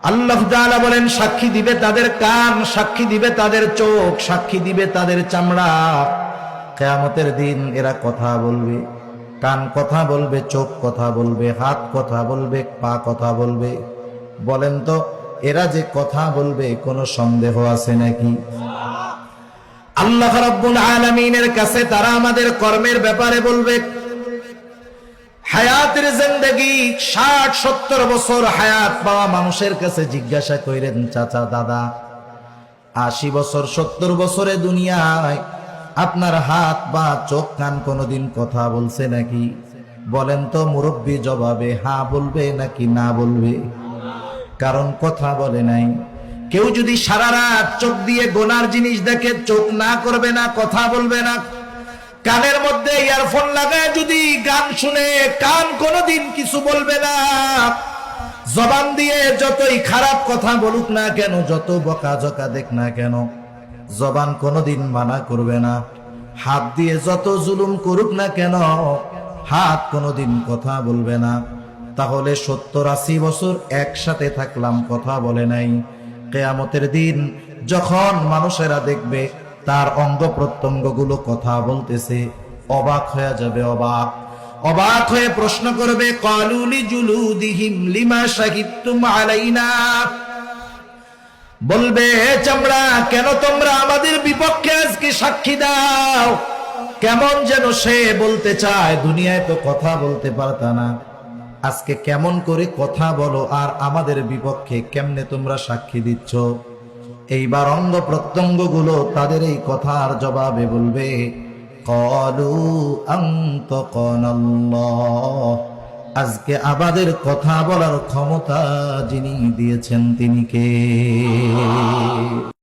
আল্লাহ তাআলা বলেন সাক্ষী দিবে তাদের কান, সাক্ষী দিবে তাদের চোখ, সাক্ষী দিবে তাদের চামড়া। কিয়ামতের দিন এরা কথা বলবে, কান কথা বলবে, চোখ কথা বলবে, হাত কথা বলবে, পা কথা বলবে। বলেন তো এরা যে কথা বলবে কোনো সন্দেহ আছে নাকি? আল্লাহ রাব্বুল আলামিনের কাছে তারা আমাদের কর্মের ব্যাপারে বলবে। হায়াতের জিন্দেগি 60-70 বছর হায়াত পাওয়া মানুষের কাছে জিজ্ঞাসা কইরেন, চাচা দাদা 80 বছর 70 বছরে দুনিয়ায় আপনার হাত বা চোখ কান কোনোদিন কথা বলছে নাকি? বলেন তো মুরব্বী জবাবে হ্যাঁ বলবে নাকি না বলবে? কারণ কথা বলে নাই। কেউ যদি সারা রাত চোখ দিয়ে গোনার জিনিস দেখে চোখ না করবে না, কথা বলবে না। কানের মধ্যে ইয়ারফোন লাগায় যদি গান শুনে কান কোনোদিন কিছু বলবে না। জবান দিয়ে যতই খারাপ কথা বলুক না কেন, যত বকাঝকা দেখ না কেন, জবান কোনোদিন মানা করবে না। হাত দিয়ে যত জুলুম করুক না কেন, হাত কোনোদিন কথা বলবে না। তাহলে 70-80 বছর একসাথে থাকলাম, কথা বলে নাই। কিয়ামতের দিন যখন মানুষেরা দেখবে তার অঙ্গ প্রত্যঙ্গ গুলো কথা বলতেছে, অবাক হয়ে যাবে। অবাক হয়ে প্রশ্ন করবে, ক্বালু লিজুলুদিহিম লিমা শাহিদতুম আলাইনা। বলবে, চামড়া কেন তোমরা আমাদের বিপক্ষে আজকে সাক্ষী দাও? কেমন যেন সে বলতে চায়, দুনিয়ায় তো কথা বলতে পারতা না, আজকে কেমন করে কথা বলো আর আমাদের বিপক্ষে কেমনে তোমরা সাক্ষী দিচ্ছ? এইবার অঙ্গ প্রত্যঙ্গ গুলো তাদের এই কথার জবাবে বলবে, ক্বালু আনতাকানাল্লাহ, আজকে আমাদের কথা বলার ক্ষমতা যিনি দিয়েছেন তিনি কে?